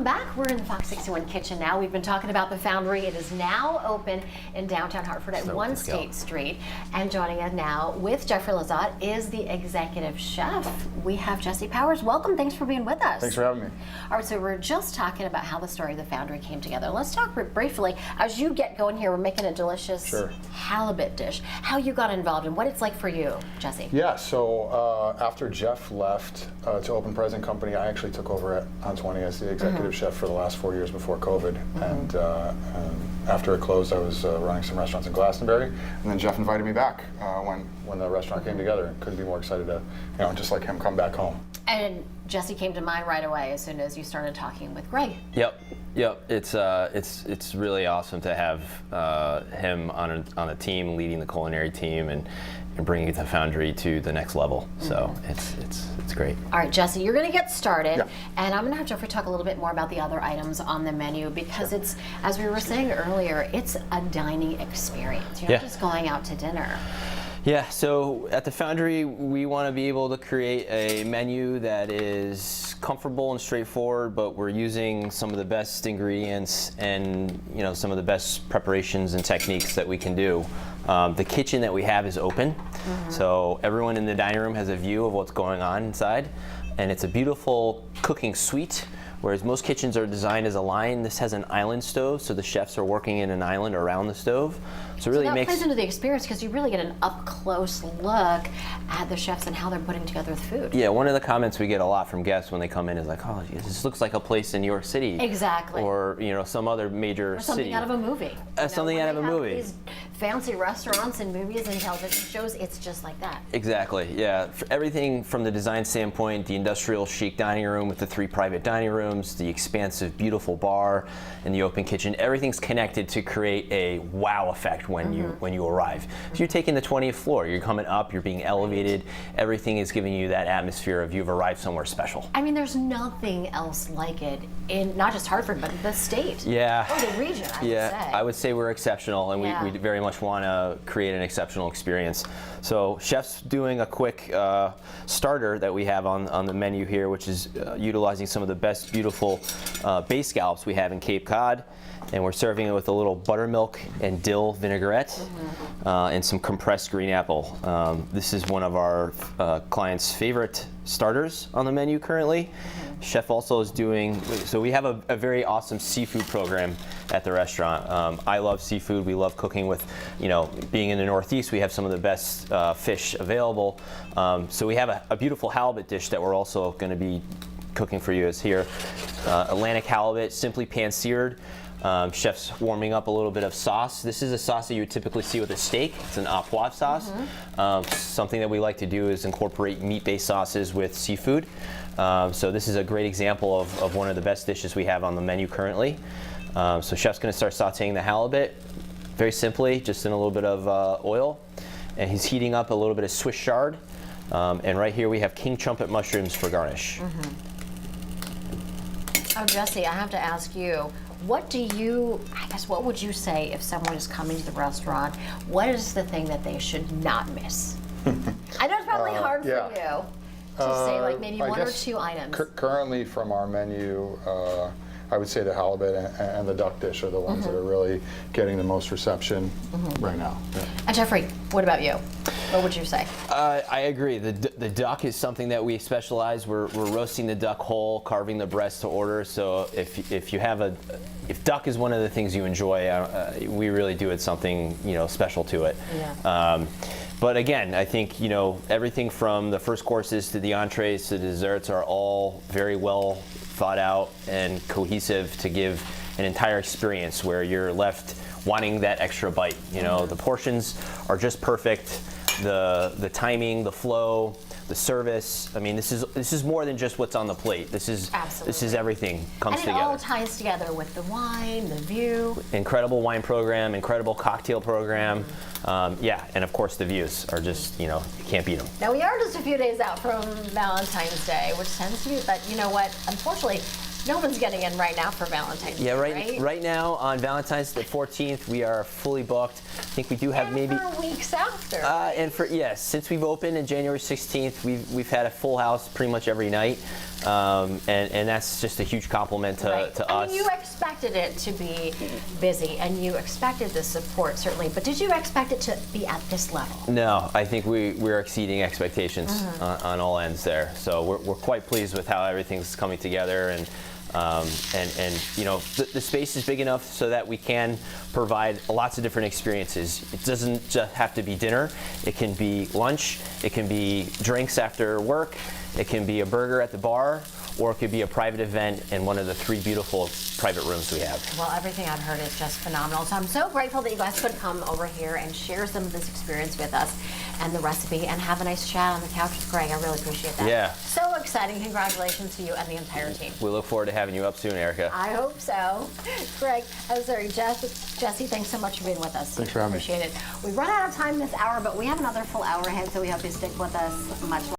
back. We're in the Fox 61 kitchen now. We've been talking about the Foundry. It is now open in downtown Hartford at 1 State Street. And joining us now with Jeffrey Lizotte is the executive chef. We have Jessie Powers. Welcome. Thanks for being with us. Thanks for having me. All right, so we're just talking about how the story of the Foundry came together. Let's talk briefly. As you get going here, we're making a delicious halibut dish. How you got involved and what it's like for you, Jessie. Yeah, so after Jeff left to open Present Company, I actually took over on 20 as the executive chef for the last 4 years before COVID. And after it closed, I was running some restaurants in Glastonbury. And then Jeff invited me back when the restaurant came together. Couldn't be more excited to, just like him, come back home. And Jessie came to mind right away as soon as you started talking with Greg. Yep. It's really awesome to have him on a team, leading the culinary team, and bringing the Foundry to the next level. So it's great. All right, Jessie, you're going to get started, and I'm going to have Jeffrey talk a little bit more about the other items on the menu because it's, as we were saying earlier, it's a dining experience. You're not just going out to dinner. Yeah, so at the Foundry, we want to be able to create a menu that is comfortable and straightforward, but we're using some of the best ingredients and some of the best preparations and techniques that we can do. The kitchen that we have is open, so everyone in the dining room has a view of what's going on inside, and it's a beautiful cooking suite. Whereas most kitchens are designed as a line, this has an island stove, so the chefs are working in an island around the stove. So really that plays into the experience because you really get an up-close look at the chefs and how they're putting together the food. Yeah, one of the comments we get a lot from guests when they come in is like, oh, this looks like a place in New York City. Exactly. Or some other major something city. Out of a movie. Something out of a movie. These fancy restaurants and movies and television shows, it's just like that. Exactly, yeah. For everything from the design standpoint, the industrial chic dining room with the 3 private dining rooms, the expansive, beautiful bar, and the open kitchen, everything's connected to create a wow effect when you arrive. So you're taking the 20th floor, you're coming up, you're being elevated, everything is giving you that atmosphere of you've arrived somewhere special. I mean, there's nothing else like it in not just Hartford, but the state. Yeah. Or the region, I would say. I would say we're exceptional, and we very much want to create an exceptional experience. So chef's doing a quick starter that we have on the menu here, which is utilizing some of the best beautiful bay scallops we have in Cape Cod, and we're serving it with a little buttermilk and dill vinaigrette and some compressed green apple. This is one of our clients' favorite starters on the menu currently. Chef also is doing, so we have a very awesome seafood program at the restaurant. I love seafood. We love cooking with, being in the Northeast, we have some of the best fish available. So we have a beautiful halibut dish that we're also going to be cooking for you is here. Atlantic halibut, simply pan-seared. Chef's warming up a little bit of sauce. This is a sauce that you would typically see with a steak. It's an au poivre sauce. Something that we like to do is incorporate meat-based sauces with seafood. So this is a great example of one of the best dishes we have on the menu currently. So chef's going to start sauteing the halibut very simply, just in a little bit of oil. And he's heating up a little bit of Swiss chard. And right here we have king trumpet mushrooms for garnish. Oh, Jessie, I have to ask you, what would you say if someone is coming to the restaurant? What is the thing that they should not miss? I know it's probably hard for you to say, like maybe one or 2 items. Currently from our menu, I would say the halibut and the duck dish are the ones that are really getting the most reception right now. And Jeffrey, what about you? What would you say? I agree. The duck is something that we specialize. We're roasting the duck whole, carving the breast to order. So if duck is one of the things you enjoy, we really do it something special to it. Yeah. But again, I think everything from the first courses to the entrees to the desserts are all very well thought out and cohesive to give an entire experience where you're left wanting that extra bite. The portions are just perfect. The timing, the flow, the service. I mean, this is more than just what's on the plate. This is everything comes together. And it all ties together with the wine, the view. Incredible wine program, incredible cocktail program. And of course the views are just, you can't beat them. Now we are just a few days out from Valentine's Day, which tends to be, but you know what, unfortunately, No one's getting in right now for Valentine's Day, Yeah, right? right now on Valentine's the 14th, we are fully booked. I think we do have And maybe. for weeks after. Yes, since we've opened on January 16th, we've had a full house pretty much every night, and that's just a huge compliment to Right. us. I mean, you expected it to be busy, and you expected the support, certainly, but did you expect it to be at this level? No, I think we're exceeding expectations on all ends there. So we're quite pleased with how everything's coming together, and you know, the space is big enough so that we can provide lots of different experiences. It doesn't just have to be dinner. It can be lunch. It can be drinks after work. It can be a burger at the bar, or it could be a private event in one of the 3 beautiful private rooms we have. Well, everything I've heard is just phenomenal. So I'm so grateful that you guys could come over here and share some of this experience with us and the recipe and have a nice chat on the couch with Greg. I really appreciate that. Yeah. So exciting. Congratulations to you and the entire team. We look forward to having you up soon, Erica. I hope so. Greg, Jessie, thanks so much for being with us. Thanks for having me. Appreciate it. We've run out of time this hour, but we have another full hour ahead, so we hope you stick with us much longer.